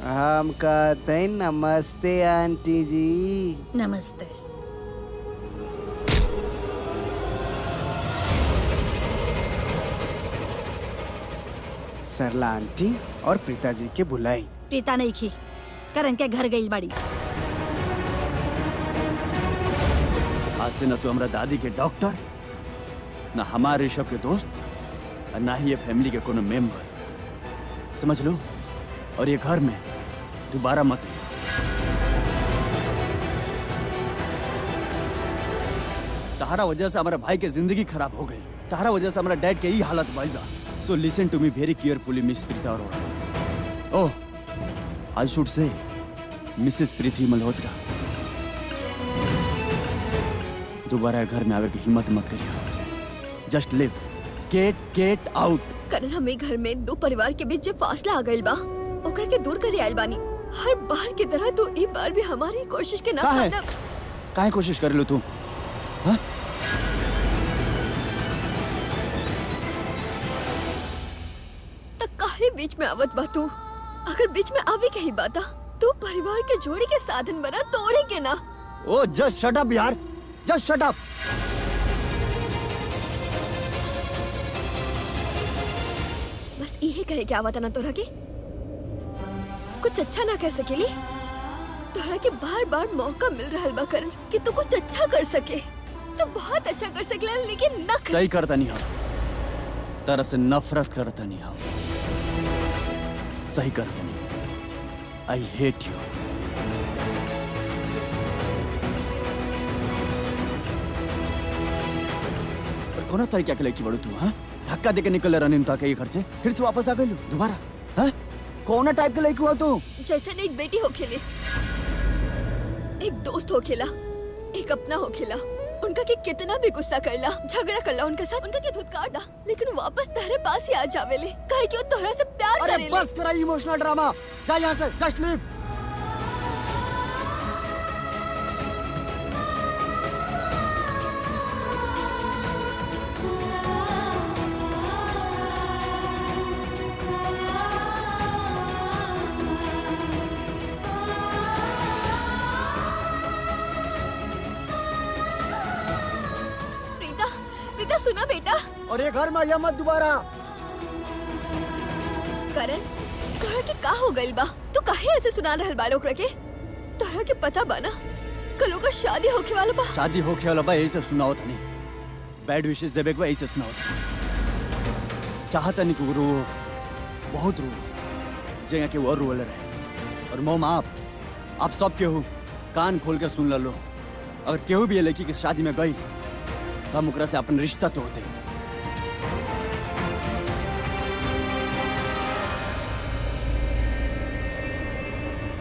हम कहते हैं नमस्ते आंटी जी। नमस्ते। सरला आंटी और प्रीता जी के बुलाई। प्रीता नहीं खी, करण के घर गई बड़ी। आज से न तो हमारा दादी के डॉक्टर, न हमारे ऋषभ के दोस्त, और न ही ये फैमिली के कोनो मेंबर, समझ लो। और ये घर में दोबारा मत आइए। तहारा वजह से हमारा भाई की जिंदगी खराब हो गई। तहारा वजह से हमारा डैड के ही हालत भइल बा। So listen to me very carefully Miss Preeta Arora. Oh, I should say Mrs Prithvi Malhotra. दोबारा घर में आवे की हिम्मत मत करिए। Just leave, get out. Karan, हमें घर में दो परिवार के बीच जो फासला आ गइल बा, ओकर के दूर करे आइल बानी। हर बार की तरह तू एक बार भी हमारी कोशिश के ना खाना। काहे कोशिश कर लो तू? हाँ? तो काहे बीच में आवत बा तू? अगर बीच में आवे के ही बाता, तू परिवार के जोड़ी के साधन बना, तोड़े के ना। ओ जस्ट शट अप यार, जस्ट शट अप। बस यही कहे क्या आवता ना तोरा के? कुछ अच्छा ना कह सकेली? तोरा के बार बार मौका मिल रहा बा करण कि तू कुछ अच्छा कर सके। तो बहुत अच्छा कर सकेला, लेकिन न कर। सही करता नहीं हम, तरह से नफरत करता नहीं हम। सही करता नहीं। I hate you. पर कौन तरीका के लेके बढ़ू तू? हाँ, धक्का देके निकल रनिन था के घर से, फिर से वापस आ गई दोबारा। हाँ, कौन टाइप के लेके हुआ तू? जैसे ने एक बेटी हो खेले, एक दोस्त हो खेला, एक अपना हो खेला। उनका के कितना भी गुस्सा करला, झगड़ा करला उनके साथ, उनका के धुतकार दा, लेकिन वापस तेरे पास ही आ जावेले। काहे कि वो तोहरा से प्यार करेले। अरे बस करा इमोशनल ड्रामा, जा यहाँ से, जस्ट लीव। सुना बेटा, और ये घर में आइया मत दोबारा। करण, तोरा के का हो गइल बा? तू काहे ऐसे सुना रहल बा लोग के? तोरा के पता बा ना, कल ओकर शादी होके वाला बा। शादी होके वाला बा, यही सब सुनाओ था नहीं। बैड विशेष देवे के बा, यही सब सुनाओ था। चाहता नहीं कि रो, बहुत रो, जगह के वो रोल रहे। और मोम आप सब केहू कान खोल के सुन लो। अगर केहू भी ये लड़की की शादी में गई, हम ओकरा से अपन रिश्ता तोड़ते।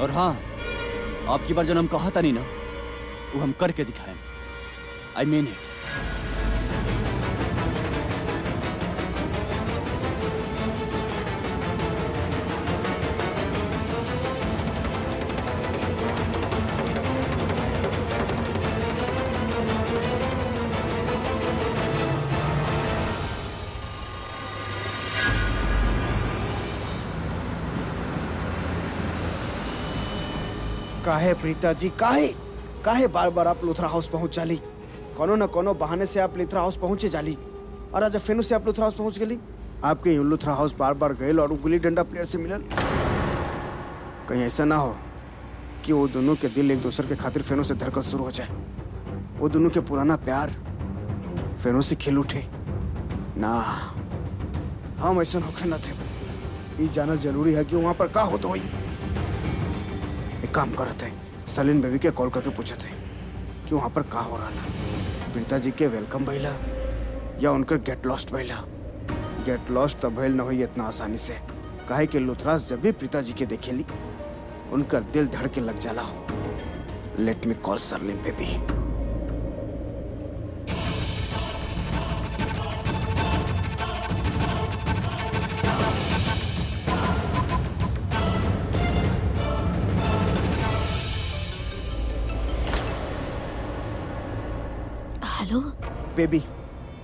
और हाँ, आपकी बार जब हम कहा था नहीं ना, वो हम करके दिखाएं। I mean it. काहे प्रीता जी, काहे बार बार आप लुथरा हाउस पहुंच जाली? कोनो न कोनो बहाने से आप लुथरा हाउस पहुंचे जाली। और आज फिर से आप लुथरा हाउस पहुंच गली। आपके यूं लुथरा हाउस बार बार गए और गुल्ली डंडा प्लेयर से मिलल। कहीं ऐसा ना हो कि वो दोनों के दिल एक दूसरे के खातिर फेनों से धड़कन शुरू हो जाए, वो दोनों के पुराना प्यार फेनों से खिल उठे ना। हम ऐसा होके न थे। ये जानना जरूरी है कि वहां पर का होता हुई। एक काम करते हैं, सलीन बेबी के कॉल करके पूछे थे कि वहां पर का हो रहा है। प्रीता जी के वेलकम भइला या उनकर गेट लॉस्ट भइला। गेट लॉस्ट तब भइल न हुई इतना आसानी से। काहे कि लुथरास जब भी प्रीता जी के देखेली, उनकर दिल धड़के लग जाला। Let me call Sherlyn baby. Hello baby,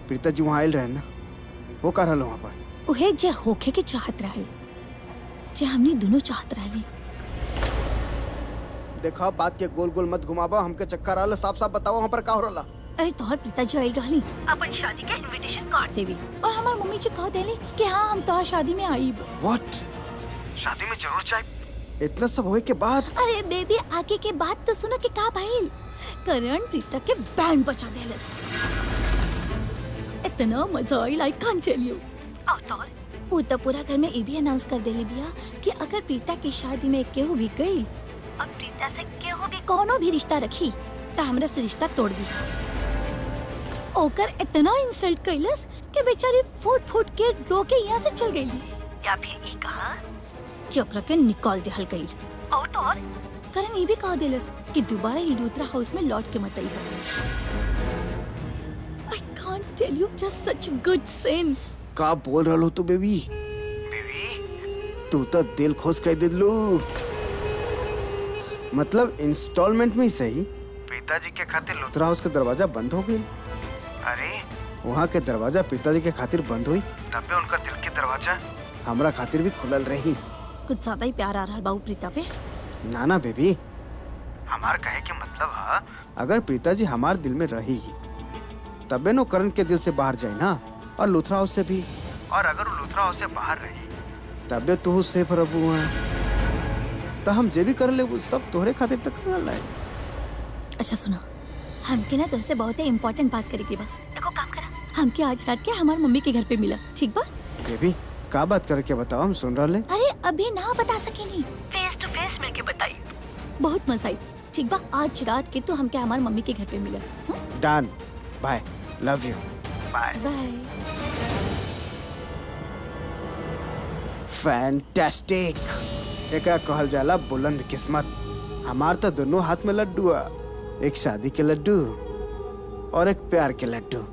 Preeta ji वहाँ आयल रहे ना, वो कर रहा वहाँ पर। उहे जे होखे के चाहत रहे, जे हमनी दोनों चाहत रहे, देखो बात के गोल गोल मत घुमाबो, हमके चक्कर आला, साफ साफ बताओ वहाँ पर का हो रहा। अरे तोहर पिताजी आइल रहली अपन शादी के इनविटेशन कार्ड देवी और हमार मम्मी जी कह देली कि हाँ हम तोहर शादी में आईब। व्हाट? शादी में जरूर जाए? इतना सब होए के बाद? अरे बेबी आगे के बात तो सुनो कि का भइल। करण प्रीता के बैंड बजा देलस। इतना मजा आइल आई कांट टेल यू। और तोर वो तो पूरा घर में ये भी अनाउंस कर देली बिया कि अगर प्रीता की शादी में केहू भी गई और प्रीता से केहू भी कोनो भी रिश्ता रखी तो हमरा से रिश्ता तोड़ दी। ओकर इतना इंसल्ट कैलस कि बेचारी फूट फूट के रो के यहाँ से चल गई। या फिर ई कहा कि ओकरा के निकाल देहल गई। और तो और करण ये भी कह देलस कि दोबारा ही लूथरा हाउस में लौट के मत आइहा। I can't tell you, just such a good scene. का बोल रहा लो तू बेबी? बेबी तू तो दिल खुश कर दे लू। मतलब इंस्टॉलमेंट में ही सही पिताजी के खातिर लुथरा हाउस का दरवाजा बंद हो गई। अरे वहाँ के दरवाजा पिताजी के खातिर बंद हुई, तब भी उनका दिल के दरवाजा हमरा खातिर भी खुलल रही। कुछ ज्यादा ही प्यार आ रहा है बाबू प्रीता पे। ना बेबी, हमार कहे के मतलब है अगर पिताजी हमार दिल में रही तबे नो करण के दिल से बाहर जाए ना, और लुथरा हाउस से भी। और अगर वो लुथरा हाउस से बाहर रही तबे तू सेफ रहबू। तो हम जे भी कर ले वो सब तोहरे खातिर तक कर ला। अच्छा सुनो, हमके ना तुझसे बहुत ही इम्पोर्टेंट बात करेगी बा। देखो काम करा, हमके आज रात के हमार मम्मी के घर पे मिला, ठीक बा? बेबी का बात करके बताओ, हम सुन रहे। अरे अभी ना बता सके नहीं, फेस टू फेस मिलके बताई। बहुत मजा आई, ठीक बा? आज रात के तू हमके हमार मम्मी के घर पे मिला। Done, bye, love you, bye bye. Fantastic. एका कहल जाला बुलंद किस्मत। हमार तो दोनों हाथ में लड्डू है, एक शादी के लड्डू और एक प्यार के लड्डू।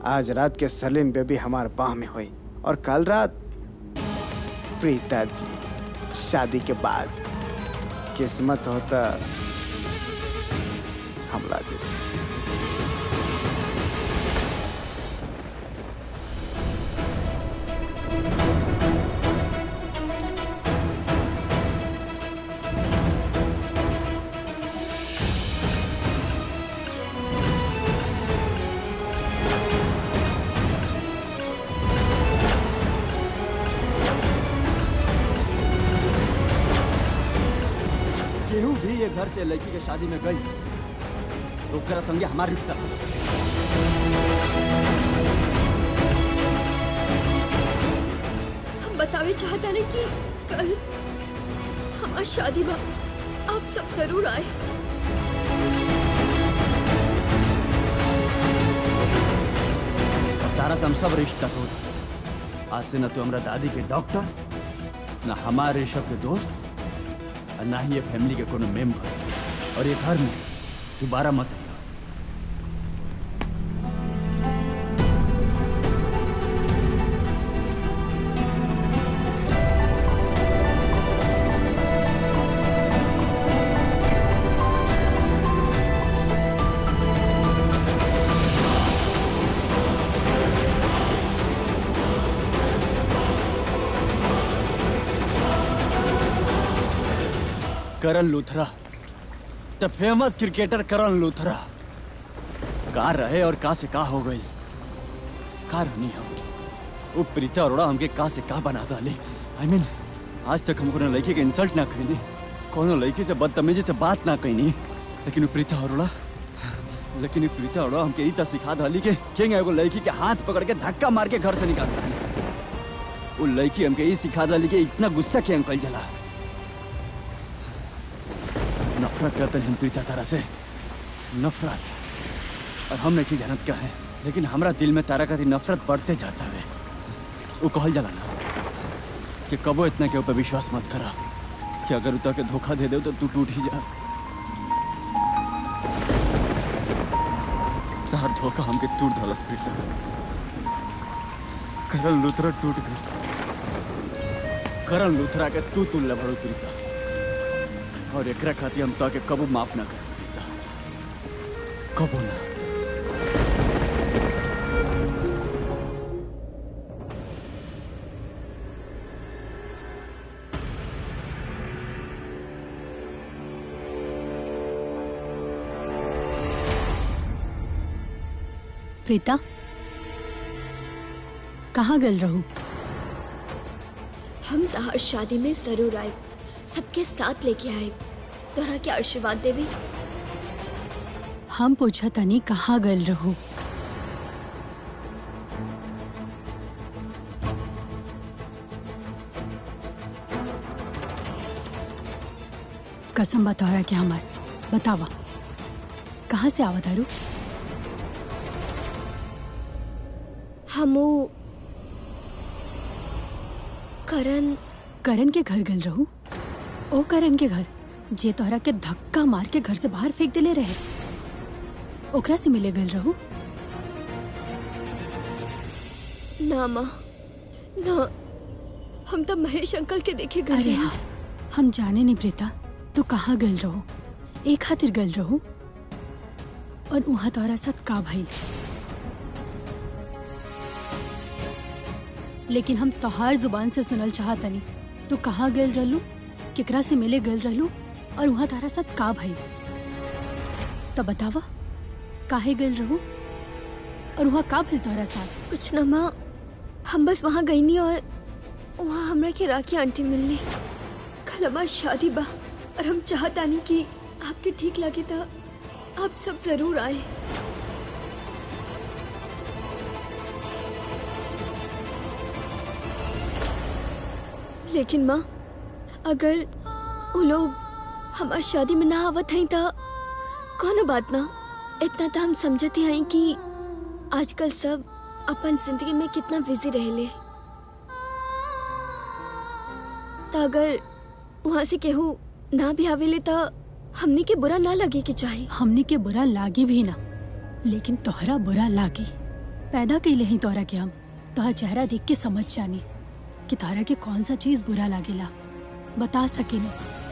आज रात के सलीम बेबी हमार बाह में हुई और कल रात प्रीता जी। शादी के बाद किस्मत होता हमला जैसे। केहू भी ये घर से लड़की के शादी में गई तो ओकरा संगे हमार रिश्ता था। हम बतावे चाहता नहीं कि कल हमारी शादी में आप सब जरूर आए। अब तारा से हम सब रिश्ता तोड़। आज से न तो हमरा दादी के डॉक्टर, न हमारे ऋषभ के दोस्त, और ना ही ये फैमिली के कोनो मेंबर। और ये घर में दोबारा मत आइयो। करण लूथरा, द फेमस क्रिकेटर करण लूथरा का रहे और का से का हो गई। का रहनी हम वो प्रीता अरोड़ा हमके का से का बना डाली। I mean, आज तक हम कोनो लड़की के इंसल्ट ना कईनी, कोनो लड़की से बदतमीजी से बात ना कईनी, लेकिन वो प्रीता अरोड़ा हमके ई त सिखा डाली के केंगे एगो लड़की के हाथ पकड़ के धक्का मार के घर से निकाल डाली। वो लड़की हमके ई सिखा डाली के इतना गुस्सा के अंकल जला। नफरत करते हैं प्रीता तारा से, नफरत। और हम नहीं जानत क्या है, लेकिन हमरा दिल में तारा का नफरत बढ़ते जाता है। वो कहल जाला ना कि कबो इतना के ऊपर विश्वास मत करा कि अगर उतर के धोखा दे दे तो तू टूट ही जा। तार धोखा हमके टूट डालस प्रीता। करण लूथरा टूट गई। करण लूथरा के तू तुल्ला भरो प्रीता, और एकरा खातिर हम तो के कबू माफ ना कर प्रीता, कबू ना। प्रीता, कहाँ गल रहू? हम तहार शादी में जरूर आए, सबके साथ लेके आए, तोहरा के आशीर्वाद देवी। हम पूछा तनी कहाँ गल रहू? कसम बतौरा के हमार बतावा, कहाँ से आवा दारू? हमू करण के घर गल रहू? ओ करण के घर जे तोहरा के धक्का मार के घर से बाहर फेंक देले रहे, ओकरा से मिले गल रहू? ना माँ ना, हम तो महेश अंकल के देखे गए। अरे हाँ, हम जाने नहीं प्रीता तू कहाँ गल रहू, एक खातिर गल रहू और वहाँ तोहरा साथ का भइल। लेकिन हम तोहार जुबान से सुनल चाहतनी तू कहाँ गल रहलू, केकरा से मिले गल रहलू और वहाँ तोहरा साथ का भइल। तो बतावा काहे गल रहू और वहाँ का भइल तोहरा साथ? कुछ ना माँ, हम बस वहाँ गई नहीं और वहाँ हमरा के राखी आंटी मिलने। कल हमार शादी बा और हम चाहता नहीं कि आपके ठीक लगे तो आप सब जरूर आए। लेकिन माँ, अगर वो लोग हमार शादी में ना आवत हैं तो कौन बात ना, इतना तो हम समझते हैं कि आजकल सब अपन जिंदगी में कितना बिजी रहेले। तो अगर वहाँ से केहू ना भी आवेले तो हमनी के बुरा ना लगे के चाहे। हमनी के बुरा लागी भी ना, लेकिन तोहरा बुरा लागी। पैदा कैले ही तोहरा के हम तोहरा चेहरा देख के समझ जानी कि तोहरा के कौन सा चीज बुरा लागेला। बता सकेनी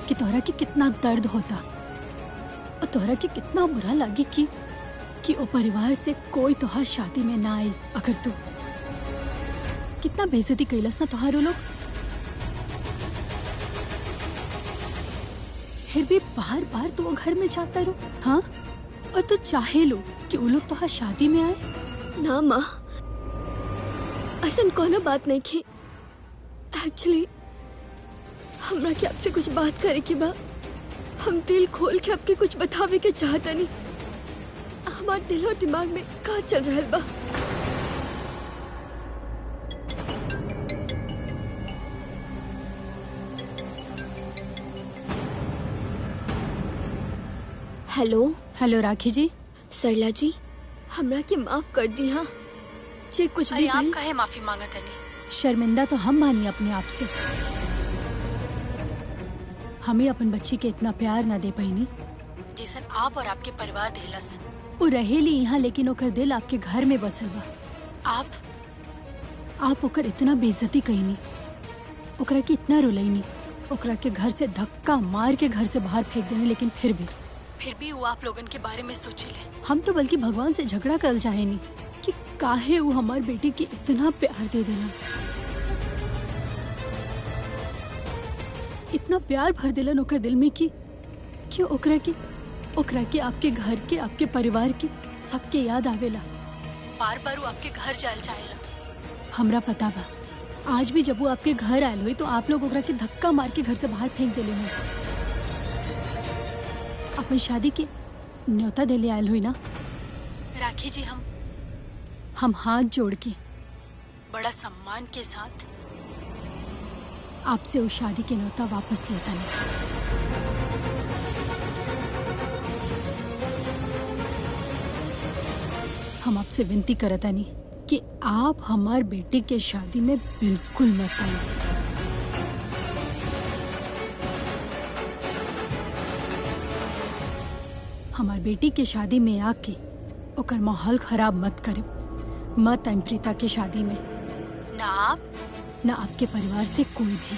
कि तोहरा के कितना दर्द होता और तोहरा के कितना बुरा लागी कि ओ परिवार से कोई तोहार शादी में ना आए। अगर तू कितना बेइज्जती कैलस ना तोहारो लोग, फिर भी बार बार तो घर में जाता रो। हाँ, और तू चाहे लो कि वो लोग तोहार शादी में आए? ना माँ, ऐसा कोनो बात नहीं की। एक्चुअली हमरा के आपसे कुछ बात करे के बा। हम दिल खोल के आपके कुछ बतावे के चाहता नहीं। हमारे दिल और दिमाग में का चल रहा बा। हेलो हेलो राखी जी। सरला जी, हमरा के माफ कर दी। हाँ जे कुछ भी आप काहे माफी मांगत हनी? शर्मिंदा तो हम बानी अपने आप से। हमें अपन बच्ची के इतना प्यार ना दे पाईनी जैसन आप और आपके परिवार देलस। वो रहेली यहाँ, लेकिन ओकर दिल आपके घर में बसल बा। आप ओकर इतना बेइज्जती कईनी, ओकरा के इतना रुलैनी, ओकरा के घर से धक्का मार के घर से बाहर फेंक देनी, लेकिन फिर भी वो आप लोगन के बारे में सोचेले। हम तो बल्कि भगवान से झगड़ा कर चाहेनी कि काहे वो हमार बेटी की इतना प्यार दे देना, इतना प्यार भर देलन ओकर दिल में कि ओकरा के आपके घर के, आपके परिवार की सबके याद आवेला। बार बार वो आपके घर जायल चाहेला। हमरा पता बा, आज भी जब वो आपके घर आयल हुई तो आप लोग ओकरा के धक्का मार के घर से बाहर फेंक देले हो। अपन शादी के न्योता देले आयल हुई ना राखी जी। हम हाथ जोड़ के बड़ा सम्मान के साथ आपसे उस शादी के न्योता वापस लेता नहीं। हम आपसे विनती करता नहीं कि आप हमार बेटी के शादी में बिल्कुल मत आइए। हमार बेटी के शादी में आके ओकर माहौल खराब मत करे। मत आइम प्रीता के शादी में, ना आप ना आपके परिवार से कोई भी।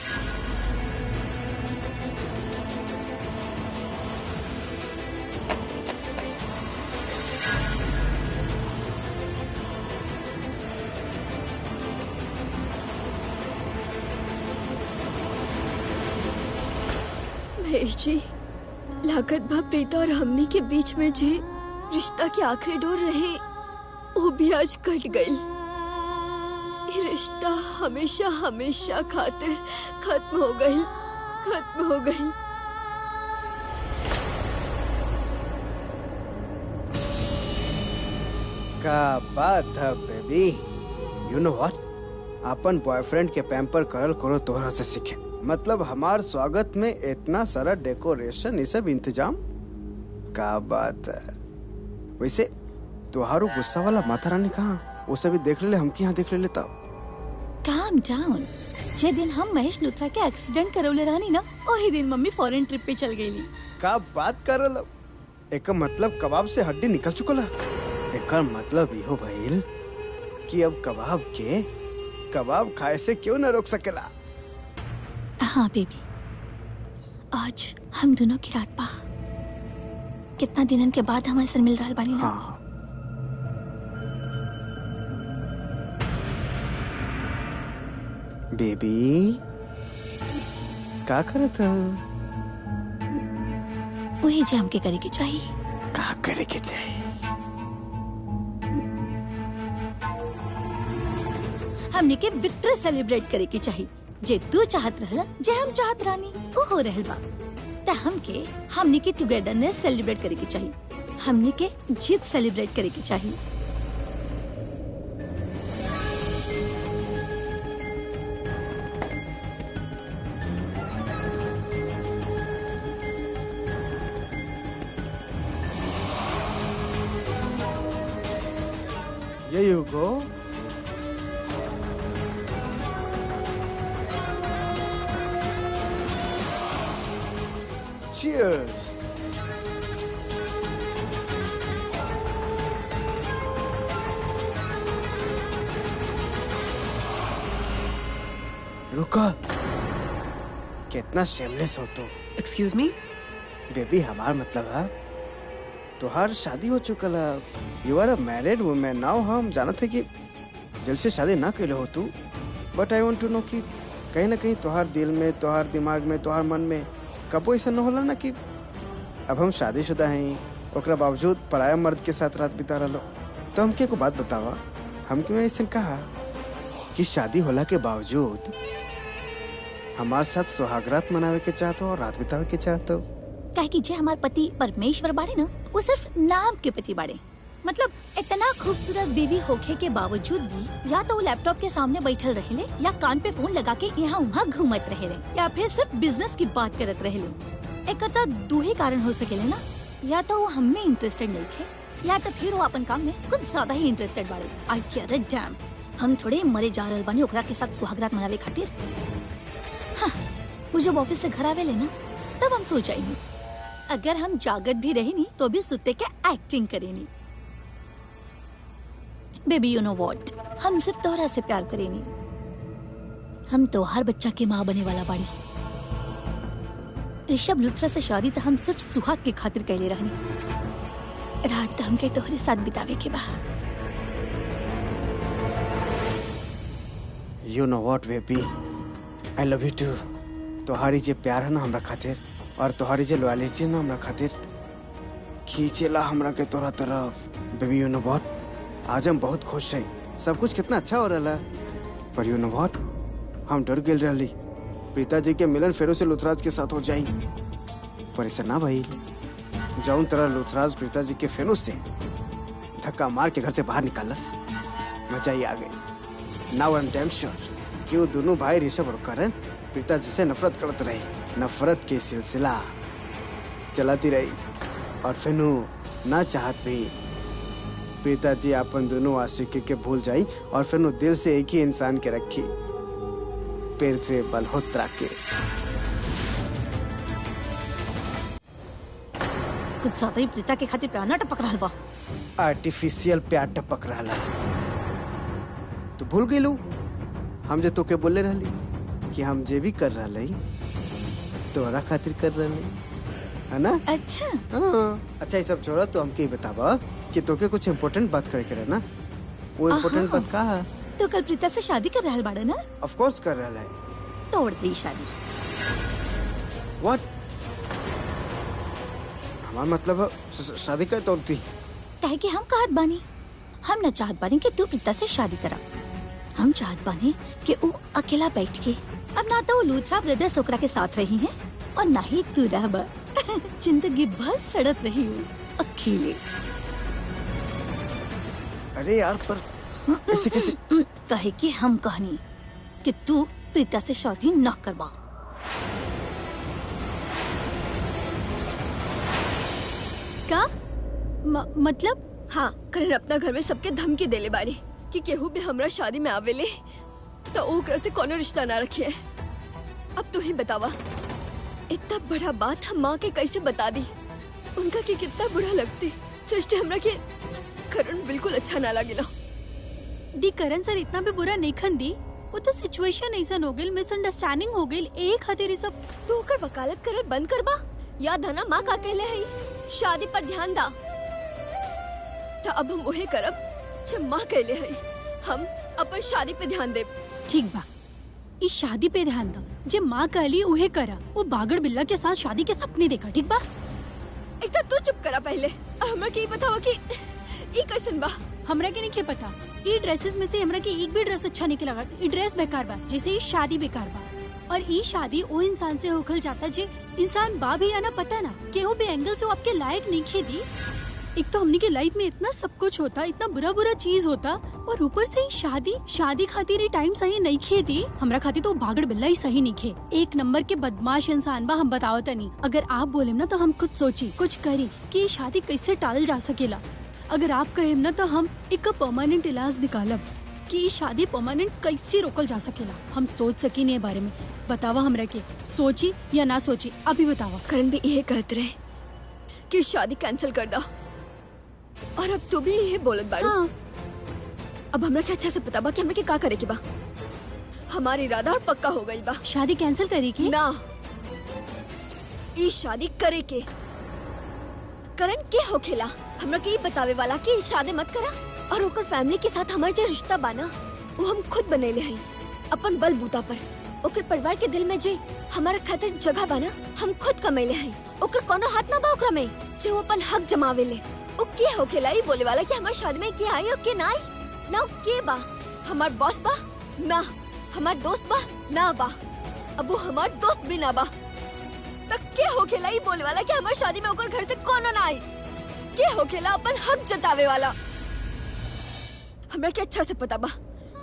महेश जी, लागत बा प्रीता और हमनी के बीच में जे रिश्ता के आखिरी डोर रहे वो भी आज कट गई। ये रिश्ता हमेशा हमेशा खातिर खत्म हो गई, खत्म हो गई। का बात है बेबी। यू नो व्हाट, अपन बॉयफ्रेंड के पैम्पर करल करो तोहरा से सीखे। मतलब हमार स्वागत में इतना सारा डेकोरेशन, ये सब इंतजाम, का बात है। वैसे तुहारू गुस्सा वाला माता रानी कहाँ? वो सभी देख ले, हम यहाँ देख ले लेता। Calm down. जे दिन हम महेश लुथरा के एक्सीडेंट करवले रहनी ना, वही दिन मम्मी फॉरेन ट्रिप पे चल गई। का बात कर रहा? एक मतलब कबाब से हड्डी निकल चुकला। एक मतलब इहो भइल कि अब कबाब खाए से क्यों न रोक सकेला। हाँ बेबी, आज हम दोनों की रात पा कितना दिनन के बाद हमारे सर मिल रहा बानी ना। हाँ। बेबी का करत है? वही जे हमके करे के चाहिए। का करे के चाहिए? हमने के विक्ट्री सेलिब्रेट करे के चाहिए। जे तू चाहत रहला, जे हम चाहत रानी, वो हो रहल बा। त हमने के टुगेदरनेस सेलिब्रेट करे के चाहिए। हमने के जीत सेलिब्रेट करे के चाहिए। Here you go. Cheers. रुका, कितना शेमलेस हो तो। Excuse me. बेबी हमार मतलब है तोहार शादी हो चुकल है। You are a married women now. हम जानते कि दिल से शादी ना कैले हो तू, but I want to know कि कहीं ना कहीं तोहार दिल में, तोहार दिमाग में, तोहार मन में कबो ऐसा न होला ना कि अब हम शादीशुदा हैं, ओकरा बावजूद पराया मर्द के साथ रात बिता रहा। तो हमके को बात बतावा, हम क्यों ऐसा कहा कि शादी होला के बावजूद हमारे साथ सुहागरात मनावे के चाहते हो और रात बितावे के चाहते हो? काहे कि जे हमार पति परमेश्वर बाड़े ना, वो सिर्फ नाम के पति बाड़े। मतलब इतना खूबसूरत बीवी होखे के बावजूद भी या तो वो लैपटॉप के सामने बैठल रहेले, या कान पे फोन लगा के यहाँ वहाँ घूमत रहेले, या फिर सिर्फ बिजनेस की बात करत रहेले। एक तो दो ही कारण हो सकेले ना, या तो वो हमें इंटरेस्टेड नहीं थे, या तो फिर वो अपन काम में कुछ ज्यादा ही इंटरेस्टेड बाड़े। आई केयर इट डैम। हम थोड़े मरे जा रहल बानी ओकरा के साथ सुहागरात मनावे खातिर। हाँ, वो जब ऑफिस से घर आवेले ना, तब हम सोच आई अगर हम जागत भी रहे नी तो भी सुते के एक्टिंग करे नी। बेबी यू नो व्हाट, हम सिर्फ तोहरा से प्यार करे नी। हम तो हर बच्चा के माँ बने वाला बाड़ी। ऋषभ लुथरा से शादी तो हम सिर्फ सुहाग के खातिर कैले रहनी। रात तो हमके तोहरे साथ बितावे के बा। You know what baby, I love you too. तोहारी जे प्यार है ना हमरा खातिर, और तोहारी जे लॉयल्टी ना हमरा खातिर, खींचेला हमरा के तोरा तरफ। बेबी यू नो व्हाट, आज हम बहुत खुश हैं। सब कुछ कितना अच्छा हो रहा है। पर यू नो व्हाट, हम डर गए रही प्रीता जी के मिलन फेरो से लुथराज के साथ हो जाई। पर ऐसा ना भाई, जाऊन तरह लुथराज प्रीता जी के फेनो से धक्का मार के घर से बाहर निकालस, मजा ही आ गई। Now I am damn sure कि वो दोनों भाई ऋषभ और करण प्रीता जी से नफरत करते रहे। नफरत के सिलसिला चलाती रही, और फेनु ना चाहत भी प्रीता जी अपन दोनों आशिकी के भूल जाई, और फेनु दिल से एक ही इंसान के रखी, पृथ्वी मल्होत्रा के। कुछ ज्यादा ही प्रीता के खातिर प्यार ना टपक रहा बा। आर्टिफिशियल प्यार टपक रहा। तो भूल गई लू हम जो तोके बोले रहली कि हम जे भी कर रहा तोरा खातिर कर रहे है ना। अच्छा हाँ। अच्छा ये सब छोड़ा, तो हमके बतावा कि तोके कुछ इम्पोर्टेंट बात करे करे ना। वो इम्पोर्टेंट बात का है? तो कल प्रीता से शादी कर रहा बाड़ा ना? ऑफ कोर्स कर रहा है। तोड़ दी शादी। व्हाट? हमारा मतलब शादी का तोड़ती? काहे कि हम कहत बानी हम न चाहत बानी कि तू प्रीता से शादी करा। हम चाहत बानी कि वो अकेला बैठ के अब ना तो वो लूथरा ब्रदर्स ओकरा के साथ रही हैं और ना ही तू रहबा जिंदगी भर सड़त रही हूँ अकेले। अरे यार पर ऐसे कैसे? कहे कि हम कहनी कि तू प्रीता से शादी न करवा। का मतलब? हाँ, करण अपना घर में सबके धमकी देले बाड़ी कि केहू भी हमरा शादी में आवेले तो ओकरा से कोनो रिश्ता ना रखिए। अब तू ही बतावा, इतना बड़ा बात हम माँ के कैसे बता दी? उनका की कितना बुरा लगती। सृष्टि हमरा के करण बिल्कुल अच्छा ना लगिला। दी करण सर इतना भी बुरा नहीं खन दी। वो तो सिचुएशन ऐसा हो गई, मिसअंडरस्टैंडिंग हो गई, एक खातिर सब। तू ओकर वकालत करल बंद करबा। याद है ना माँ का कहले है शादी पर ध्यान दा। तो अब हम वही करब जब माँ कहले है हम अपन शादी पे ध्यान देब। ठीक बा, इस शादी पे ध्यान दो। जे माँ कहली उहे करा। वो बागड़ बिल्ला के साथ शादी के सपने देखा। ठीक बा, एक तो तू चुप करा पहले और हमरा के बतावा कि ई कैसन बा। हमरा के नहीं के पता। ई ड्रेसेस में से हमरा के एक भी ड्रेस अच्छा नहीं लगा। ई ड्रेस बेकार बा, जैसे ई शादी बेकार बा। और ई शादी वो इंसान से होखल जाता जे इंसान बा भी या ना पता ना केहू भी एंगल से वो आपके लायक नहीं खेदी। एक तो हमनी के लाइफ में इतना सब कुछ होता, इतना बुरा बुरा चीज होता, और ऊपर से ही शादी खातिर ही टाइम सही नहीं खेती। हमरा खातिर तो भागड़ बिल्ला ही सही नहीं खे। एक नंबर के बदमाश इंसान बा। हम बताओ तनी, अगर आप बोले ना तो हम खुद सोची कुछ करी कि शादी कैसे टाल जा सकेला। अगर आप कहे ना तो हम एक परमानेंट इलाज निकालब कि शादी परमानेंट कैसे रोकल जा सकेला। हम सोच सकी नहीं बारे में। बतावा हमरा के सोची या ना सोची, अभी बतावा। करण भी यही कहते रहे कि शादी कैंसिल कर दा, और अब तू भी यही बोलत बाड़ू। हाँ। अब हमरा के अच्छा से पता बा कि हमरा के का करे के बा। हमारी इरादा और पक्का हो गई बा। शादी कैंसिल करी की ना, ई शादी करे के। करण के होखेला हमरा के बतावे वाला कि ई शादी मत करा, और ओकर फैमिली के साथ हमार जो रिश्ता बाना वो हम खुद बनेले हई अपन बल बूता पर। ओकर परिवार के दिल में जे हमारा खातिर जगह बाना हम खुद कमैले हई। ओकर कोनो हाथ ना बा ओकरा में जो अपन हक जमावेले। ओ के होखेला ई बोले वाला कि हमार शादी में के आई और के ना आई? ना के बा हमार बॉस बा ना हमार दोस्त बा ना बा, अब वो हमार दोस्त भी ना बा। तक के होखेला ई बोले वाला कि हमार शादी में ओकर घर से कोनो ना आई? के होखेला अपन हक जतावे वाला? हमरा के अच्छा से पता बा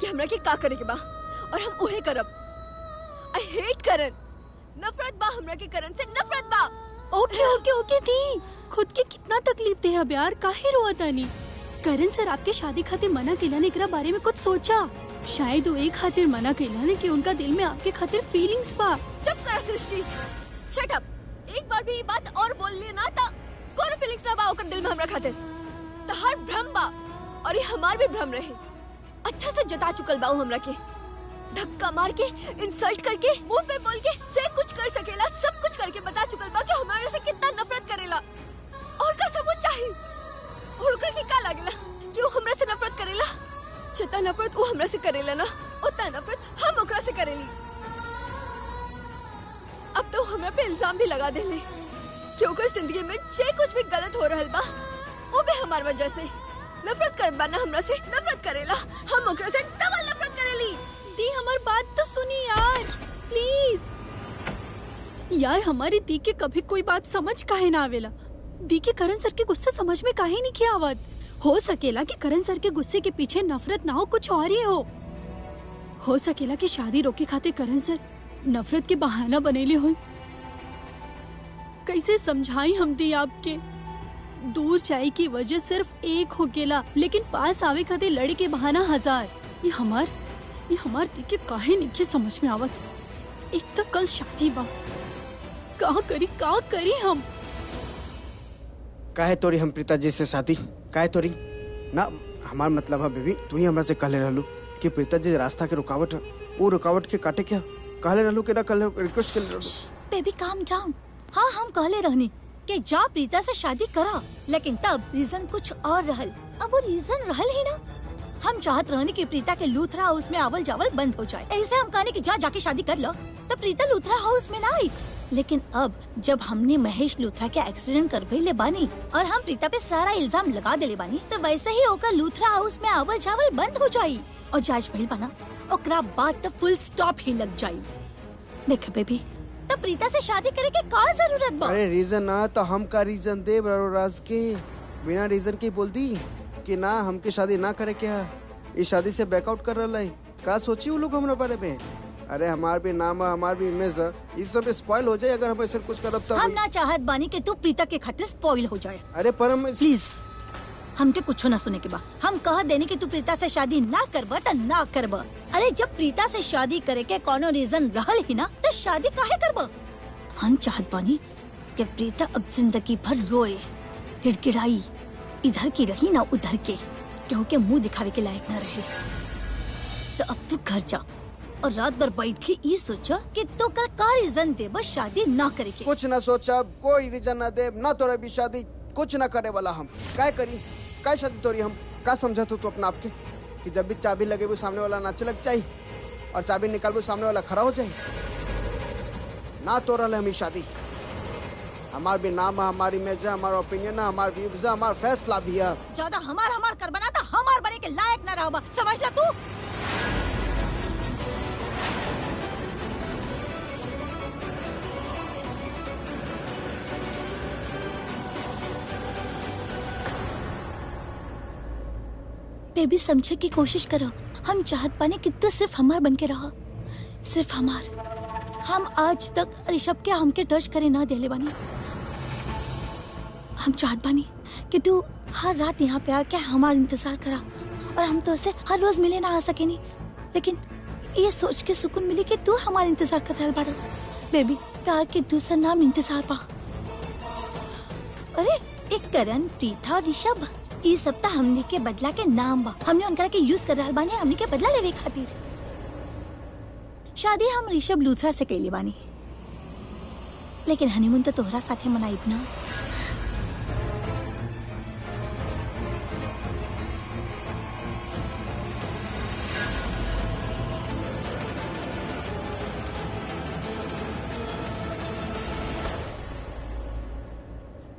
कि हमरा के का करे के बा, और हम उहे करब। आई हेट करण। नफरत बा हमरा के करण से, नफरत बा। ओके ओके ओके दी, खुद के कितना तकलीफ दे अब यार, काहे रोता नहीं? करण सर आपके शादी खातिर मना केला ने एकरा बारे में कुछ सोचा? शायद वो एक खातिर मना केला ने कि उनका दिल में आपके खातिर फीलिंग्स बा। चुप करा सृष्टि, शट अप। एक बार भी ये बात और बोल ली ना ता कौन फीलिंग्स ना बा ओकर दिल में हमरा खातिर। तो हर भ्रम बा, और ये हमार भी भ्रम रहे। अच्छा से जता चुकल बा हमरा के, धक्का मार के, इंसल्ट करके, मुंह पे बोल के, जे कुछ कर सकेला सब कुछ करके बता चुकल बा कि हमारे से कितना नफरत करेला। और का सबूत चाहिए? और ओकर के का लागेला कि वो हमरा से नफरत करेला? जितना नफरत वो हमरा से करेला ना, उतना नफरत हम ओकरा से करेली। अब तो हमरा पे इल्जाम भी लगा देले कि ओकर जिंदगी में जे कुछ भी गलत हो रहल बा वो भी हमार वजह से। नफरत कर बाना हमरा से, नफरत करेला। हम ओकरा से डबल नफरत करेली। दी हमारी बात तो सुनी यार, प्लीज। यार हमारी दी के कभी कोई बात समझ काहे ना आवेला? दी के करण सर के गुस्से समझ में काहे नहीं किया आवत? हो सकेला कि करण सर के गुस्से के पीछे नफरत ना हो, कुछ और ही हो सकेला कि शादी रोके खातिर करण सर नफरत के बहाना बनेले हो। कैसे समझाई हम दी आपके? दूर जाए की वजह सिर्फ एक हो गेला, लेकिन पास आवे खातिर लड़े के बहाना हजार। ये हमार दी के काहे नहीं समझ में आवत? एक तो कल शादी बा, का करी हम? काहे तोरी हम प्रीता जी से शादी? काहे तोरी ना? हमार मतलब है बेबी, तू ही हमरा से कहले रहलू कि प्रीता जी रास्ता के रुकावट है, वो रुकावट के काटे क्या कहले रहलू के ना कल रिक्वेस्ट कर रहलू? Baby calm down. हाँ हम कहले रहनी कि जा प्रीता से शादी करा, लेकिन तब रीजन कुछ और रहल। अब वो रीजन रहल ही ना। हम चाहत रहनी कि प्रीता के लूथरा हाउस में आवल जावल बंद हो जाए। ऐसे हम कहने कि जा जाके शादी कर लो, तो प्रीता लूथरा हाउस में ना आई। लेकिन अब जब हमने महेश लूथरा के एक्सीडेंट कर भइले बानी और हम प्रीता पे सारा इल्जाम लगा देले बानी, तो वैसे ही ओकर लूथरा हाउस में आवल जावल बंद हो जाई और जांच भइल बाना ओकरा बाद तो फुल स्टॉप ही लग जाई। देख बेबी, तो प्रीता से शादी करे के का जरूरत बा? अरे रीजन ना तो हम का रीजन दे राज के, बिना रीजन के बोल दी कि ना हमके शादी ना करे क्या, इस शादी से बैकआउट कर रहा है। का सोची वो लोग हमारे बारे में? अरे हमार भी नाम है, हमार भी इमेज है, इस सब स्पॉइल हो जाए अगर हम ऐसे कुछ करब तब। हम ना चाहत बानी कि तू प्रीता के खातिर स्पॉइल हो जाए। अरे पर हम प्लीज हमके कुछ ना सुने के बा। हम कह देने कि तू प्रीता से शादी ना करबा त ना करबा। अरे जब प्रीता से शादी करे के कोनो रीजन रहल ही ना तो शादी काहे करबा? हम चाहत बानी कि प्रीता अब जिंदगी भर रोए, गिड़गिड़ाई, इधर की रही ना उधर के, क्योंकि मुंह दिखावे के लायक ना रहे। तो अब तू घर जा और रात भर बैठ के ये सोचा कि तू कल का रीजन दे बस शादी ना करे के। कुछ ना सोचा, कोई रीजन ना दे, ना तोरा भी शादी कुछ ना करे वाला। हम काय करी, काय शादी तोरी? हम का समझा तू अपना आपके कि जब भी चाबी लगे वो सामने वाला नाचे लग जाये और चाबी निकाल वो सामने वाला खड़ा हो जाए? ना तोरा हमें शादी, हमार भी नाम है, हमारी इमेज है, हमारा ओपिनियन है, हमार व्यूज है, हमार फैसला भी है। ज्यादा हमार कर बना तो हमार बने के लायक ना रहा, समझ ला तू। बेबी समझे की कोशिश करो। हम चाहत पाने कि तू सिर्फ हमार बन के रहा, सिर्फ हमार। हम आज तक ऋषभ के हमके टच करे ना देले बानी। हम चाहत बानी कि तू हर रात यहाँ पे आके हमारा इंतजार करा और हम तो उसे हर रोज मिले ना आ सके नहीं, लेकिन ये सोच के सुकून मिली कि तू हमारा इंतजार कर रहा बाड़ा। बेबी प्यार के दूसरा नाम इंतजार पा। अरे एक करण, प्रीता और ऋषभ इस सप्ताह हमने के बदला के नाम बा। हमने उनका के यूज कर रहा बानी हमने के बदला लेवे खातिर। शादी हम ऋषभ लूथरा से कैली बानी, लेकिन हनीमून तो तोहरा साथे मनाइब ना।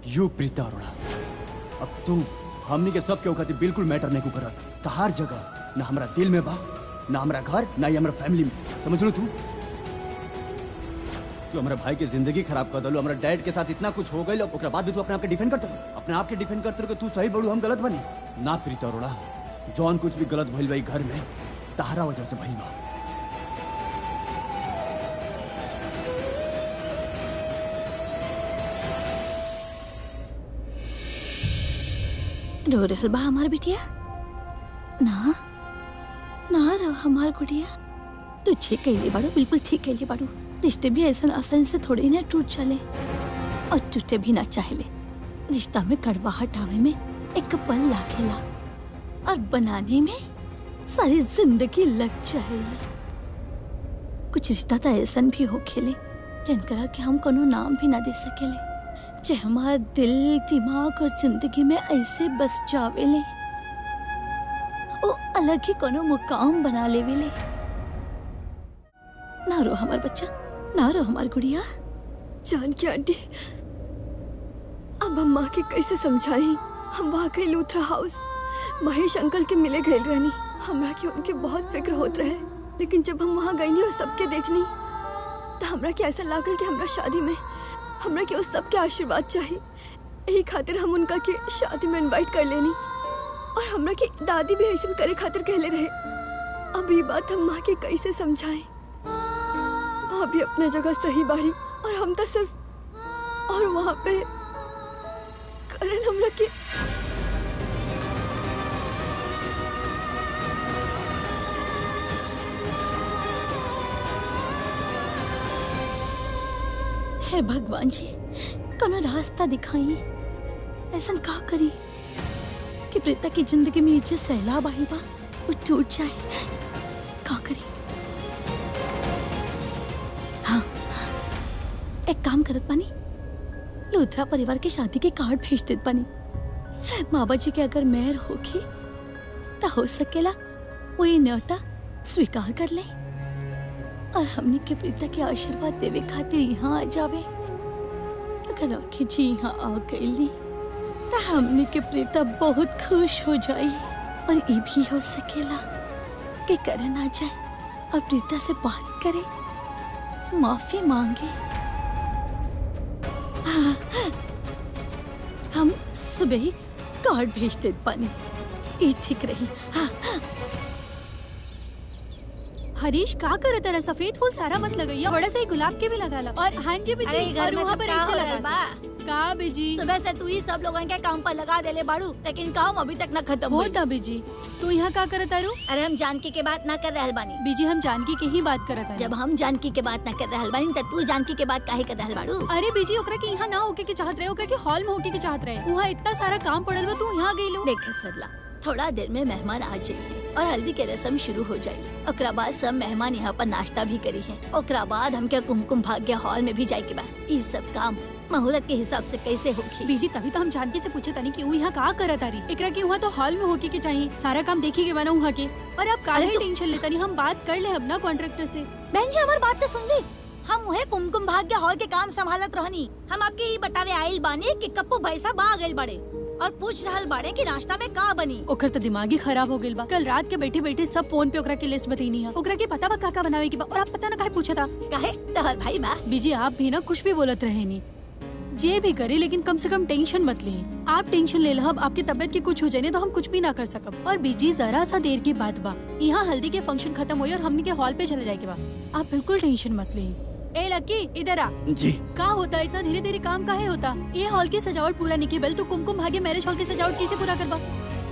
यू प्रीता अरोड़ा, अब तू हमनी के सब के खातिर बिल्कुल मैटर नहीं को करत। तहार जगह ना हमरा दिल में बा, ना हमरा घर, ना ही हमरा फैमिली में। समझ लो तू हमरा भाई के जिंदगी खराब कर दलो। हमरा डैड के साथ इतना कुछ हो गई, ओकरा बाद भी तू अपने आप के डिफेंड करते हो, अपने आप के डिफेंड करते हो कि तू सही बड़ू हम गलत बनी ना। प्रीता अरोड़ा, जौन कुछ भी गलत भइल भाई घर में तहारा वजह से भइल बा। रो रहल बा हमार बिटिया? ना ना रो हमार गुड़िया, तू ठीक कहली बाड़ू, बिल्कुल ठीक कहली बाड़ू। रिश्ते भी ऐसा आसानी से थोड़ी ना टूट चले और टूटे भी ना चाहेले। रिश्ता में कड़वाहट आवे में एक पल लागेला और बनाने में सारी जिंदगी लग जाएगी। कुछ रिश्ता तो ऐसा भी हो खेले जिनकरा के हम कोनो नाम भी ना दे सकेले, जे हमार दिल, दिमाग और जिंदगी में ऐसे बस जावेले, वो अलग ही कोनो मुकाम बना लेवेले। ना रो हमार बच्चा, ना रो हमार गुड़िया। जानकी आंटी, अब हम माँ के कैसे समझाई? हम वहाँ गए लूथरा हाउस, महेश अंकल के मिले गए रहनी। हमरा के उनके बहुत फिक्र होत रहे, लेकिन जब हम वहाँ गई और सबके देखनी तो हमरा के ऐसा लागल कि हमरा शादी में हमरा के उस सबके आशीर्वाद चाहिए। यही खातिर हम उनका के शादी में इनवाइट कर लेनी और हमरा के दादी भी ऐसा करे खातिर कहले रहे। अब ये बात हम माँ के कैसे समझाएं? माँ भी अपने जगह सही बाड़ी और हम तो सिर्फ, और वहाँ पे करण हमरा के हे भगवान जी, कोनो रास्ता दिखाई। ऐसा का करी कि प्रीता की जिंदगी में नीचे सैलाब आई बा, वो टूट जाए। का करी? हाँ, एक काम करत बानी, लूथरा परिवार के शादी के कार्ड भेज देत बानी। माँ जी के अगर मेहर होगी तो हो सकेला वो ये न्योता स्वीकार कर ले। और हमने के प्रीता के आशीर्वाद देवे खातिर यहाँ आ जावे। अगर आखिर जी यहाँ आ गई तो हमने के प्रीता बहुत खुश हो जाई। और ये भी हो सकेला कि करण आ जाए और प्रीता से बात करे, माफी मांगे। हम सुबह ही कार्ड भेज देत बानी, ये ठीक रही। हरीश का करे तेरा सफेद फूल सारा मत लगाइया, थोड़ा सा ही गुलाब के भी लगा ला। और हाँ जी बीजी, और वहाँ पर ऐसे लगा का बीजी। सुबह से तू ही सब लोगों के काम पर लगा देले बाड़ू, लेकिन काम अभी तक न खत्म हुई। होता बीजी, तू यहाँ का करे तारू? अरे हम जानकी के बात ना कर रहल बानी। बीजी हम जानकी के ही बात करत है। जब हम जानकी के बात ना कर रहल बानी त तू जानकी के बात काहे कर रहल बाड़ू? अरे बीजी ओकरा के यहाँ ना होके के चाहत रहे, ओकरा के हॉल में होके के चाहत रहे। वहाँ इतना सारा काम पड़ल बा, तू यहाँ गई लो। देखे सरला, थोड़ा देर में मेहमान आ जाइए और हल्दी के रस्म शुरू हो जाए। ओकरा बाद सब मेहमान यहाँ पर नाश्ता भी करी है। ओकरा बाद हमके कुमकुम भाग्य हॉल में भी जाए के बाद ये सब काम मुहूर्त के हिसाब से कैसे होगी? बीजी तभी तो हम जानकी से पूछे तनी कि वो यहाँ का करत तारी। एकरा के वहाँ तो हॉल में होके के चाहिए, सारा काम देखी के बना वहाँ के। और अब काहे टेंशन लेता नहीं, हम बात कर ले अब ना कॉन्ट्रैक्टर से। बहन जी हमारी बात तो सुन ली। हम वही कुमकुम भाग्य हॉल के काम संभालत रहनी। हम आपके ही बतावे आइल बानी कि कप्पू भैसा बा गइल बड़े और पूछ रहल बाड़े कि नाश्ता में का बनी। ओकर तो दिमाग ही खराब हो गइल बा। कल रात के बैठे बैठे सब फोन पे ओकरा के लिस्ट बतईनी है। ओकरा के पता बा का बनावे के बा, और आप पता ना काहे पूछा था। काहे तोहर भाई बा। बीजी आप भी ना कुछ भी बोलत रहे नी, जे भी करे लेकिन कम से कम टेंशन मत ले। आप टेंशन ले लब आपकी तबीयत की कुछ हो जाए तो हम कुछ भी ना कर सकब। और बीजी जरा सा देर की बात बा, यहाँ हल्दी के फंक्शन खत्म हुई और हमने के हॉल पे चले जाए के बा। आप बिल्कुल टेंशन मत ले। ए लक्की इधर आ। जी का होता इतना धीरे धीरे काम काहे होता? ये हॉल की सजावट पूरा नहीं बेल, तो कुमकुम भाग्य मैरिज हॉल की सजावट कैसे पूरा करबा?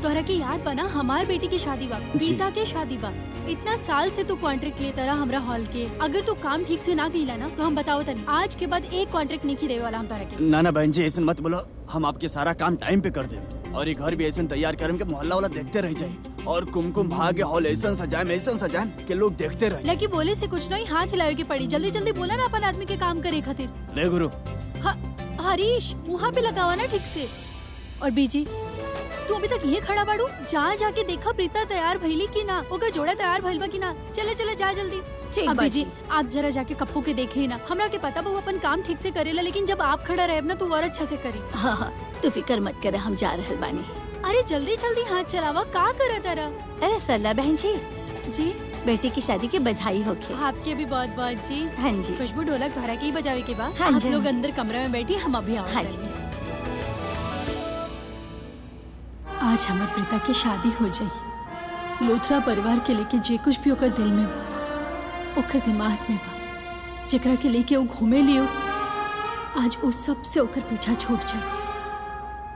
तोहरा की याद बना हमार बेटी की शादी बा, प्रीता के शादी बा। इतना साल से तू कॉन्ट्रैक्ट लेता रहा हमरा हॉल के। अगर तू काम ठीक से ना कइला ना तो हम बताओ तनी आज के बाद एक कॉन्ट्रैक्ट नहीं देवे वाला हम तोहरा के। ना ना बहन जी ऐसा मत बोलो, हम आपके सारा काम टाइम पे कर दे। और ये घर भी ऐसा तैयार करम के मोहल्ला वाला देखते रह जाए। और कुमकुम भाग्य हॉल ऐसा सजाए कि लोग देखते रह जाए। लकी बोले से कुछ नहीं, हाथ हिलावे की पड़ी। जल्दी जल्दी बोला ना अपन आदमी के काम करे खातिर। ले गुरु। हरीश वहाँ पे लगावा ना ठीक से। और बीजी तू अभी तक ये खड़ा बाड़ू, जा जाके देखा प्रीता तैयार भइली की ना, ओकर जोड़ा तैयार भइल बा की ना। चले चले जा जल्दी। ठीक अब बा बीजी जी। आप जरा जाके कप्पू के देख ली ना। हमरा के पता बा वो अपन काम ठीक से करेला, लेकिन जब आप खड़ा रहे ना तो और अच्छा से करी। हाँ हाँ तू फिकर मत करे, हम जा रहल बानी। अरे जल्दी जल्दी हाथ चलावा, का करा तारा? अरे सरला बहन जी, जी बेटी की शादी की बधाई होके। आपके भी बहुत बहुत जी। हाँ जी। खुशबू ढोलक तुम्हारा के ही बजावे के बाद हाँ आप जी, लोग हाँ जी। अंदर कमरे में बैठी, हम अभी आओ। हाँ जी। आज हमार प्रीता की शादी हो जाई। लोथरा परिवार के लेके जे कुछ भी ओकर दिल में बा, ओकर दिमाग में बा, जेकरा के लेके वो घूमे लियो, आज वो सब से ओकर पीछा छूट जाए।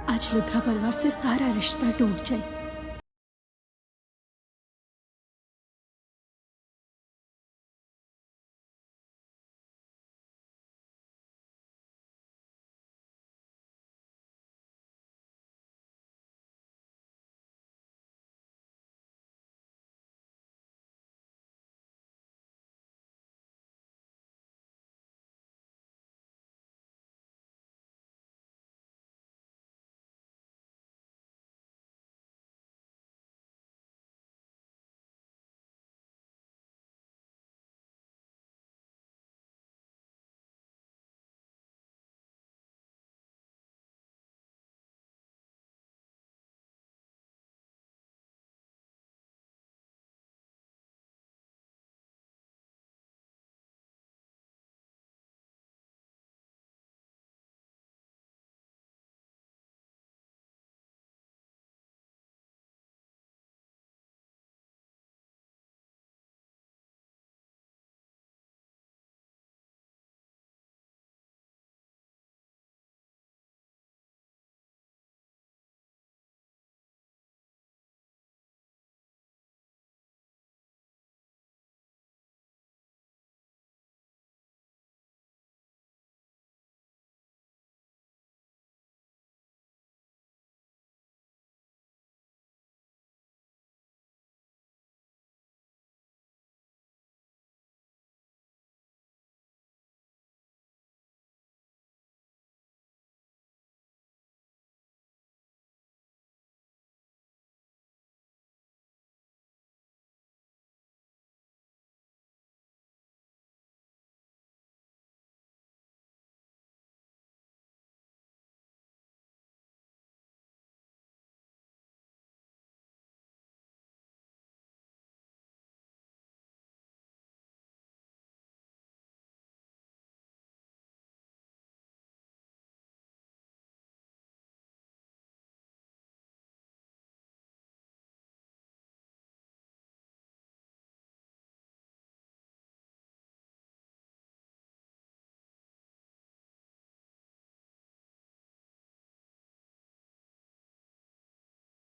आज लोथरा परिवार से सारा रिश्ता टूट जाए।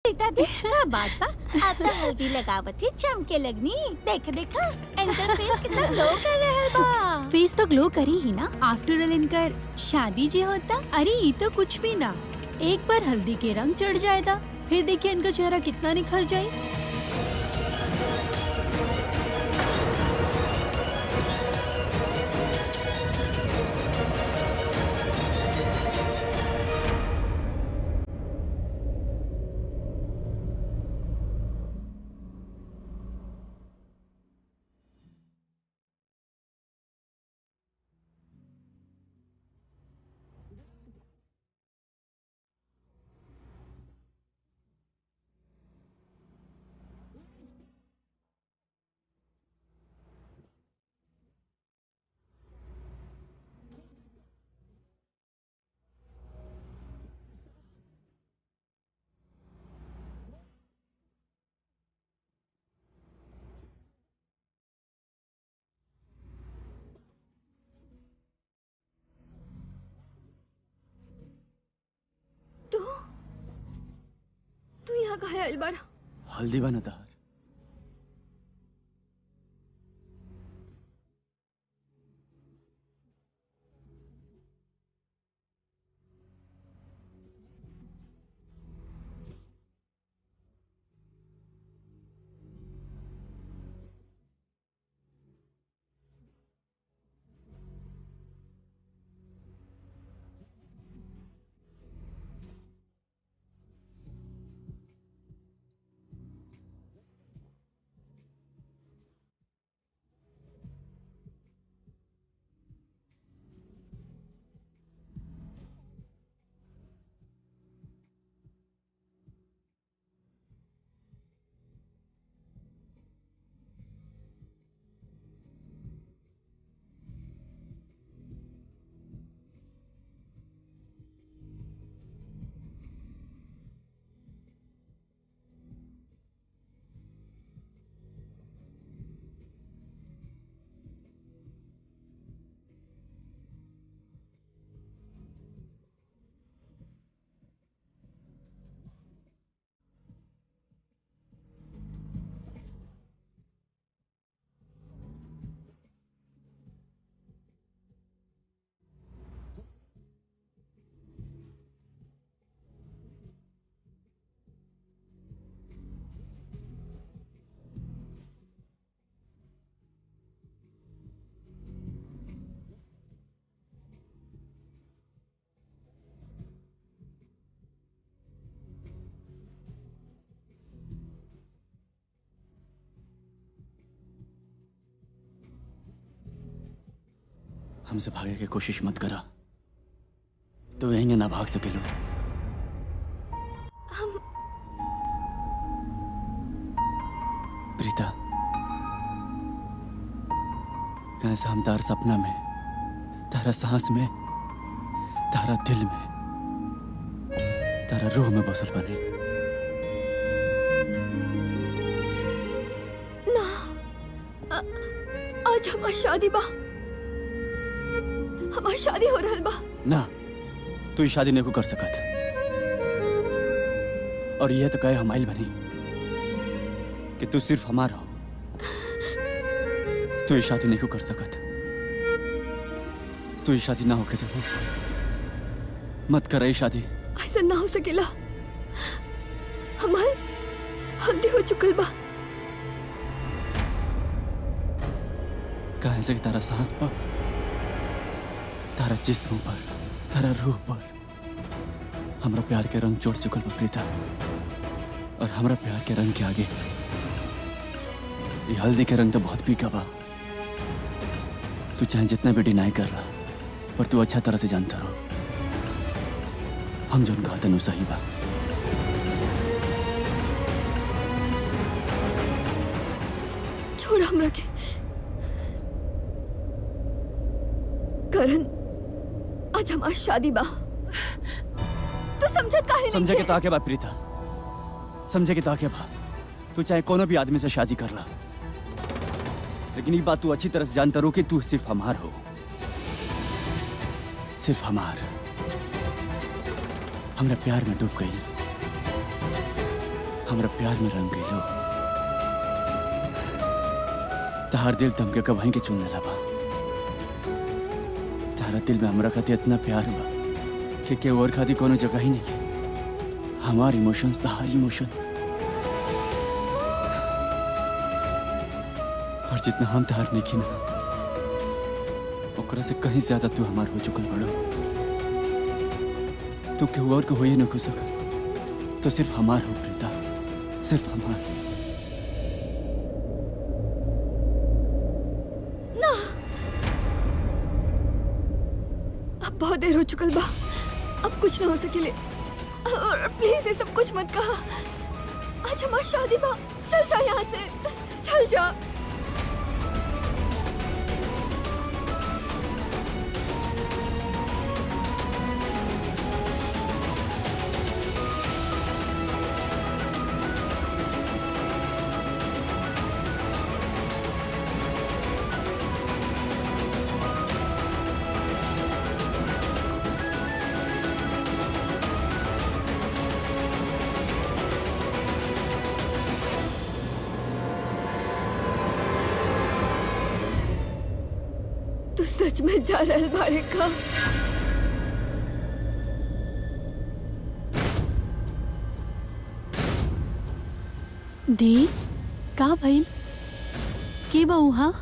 प्रीता देख क्या बात बा, आता हल्दी लगावत ही चमके लगनी। देख देखा इनका फेस कितना ग्लो कर रहा बा। फेस तो ग्लो करी ही ना, आफ्टर ऑल इनकर शादी जे होता। अरे ये तो कुछ भी ना, एक बार हल्दी के रंग चढ़ जाएगा, फिर देखिए इनका चेहरा कितना निखर जाए। तू यहाँ कहाँ है अलबारा? हल्दी बना था। हमसे भागे की कोशिश मत करा, तो यहीं ना भाग सके लोग। प्रीता, कैसा हम तार सपना में, तारा सांस में, तारा दिल में, तारा रूह में बसल बने। ना, आज हमारी शादी बा, हमारी शादी हो रहा बा। ना, तू ये शादी नहीं को कर सकत, और यह तो कहे हमारी बनी कि तू सिर्फ हमारा हो। तू ये शादी नहीं को कर सकत, तू ये शादी ना होके देखो, मत कर ये शादी। ऐसा ना हो सकेला, हमार हल्दी हो चुकल बा। कहाँ से तारा सांस पर, तारा जिस्म पर, तारा रूह पर हमरा प्यार के रंग चोट चुकल बा प्रीता, और हमरा प्यार के रंग के आगे ये हल्दी के रंग तो बहुत फीका बा। तू चाहे जितना भी डिनाई कर रहा, पर तू अच्छा तरह से जानता रहो हम जो कहा तनु सही बा। छोड़ हमरा के करण, आज हमारी शादी बा। तू समझत काहे नहीं? समझे के ताके बा प्रीता, समझे के ताके बा। तू चाहे कोनो भी आदमी से शादी कर ला, लेकिन ये बात तू अच्छी तरह से जानता रहो कि तू सिर्फ हमार हो, सिर्फ हमार। हमने प्यार में डूब गई, हमरा प्यार में रंग गई लो। तहार दिल तमके कभाई के चुन लेला बा। तारा दिल में हमरा खातिर इतना प्यार बा कि और खातिर कोनो जगह ही नहीं है। हमार इमोशंस तहार इमोशंस, और जितना हम तहार नहीं की ना, ओकरा से कहीं ज्यादा तू हमार हो चुकल बड़ो। तू केहू और के होइए न खो सकत, तो सिर्फ हमार हो प्रीता, सिर्फ हमार। ना, अब बहुत देर हो चुकल बा, अब कुछ ना हो सकेले। और प्लीज ये सब कुछ मत कहा। आज हमारी शादी बा, चल जा यहाँ से, चल जा। तू सच में जा रहल बाड़े का? दी का भइल? के बा उहाँ?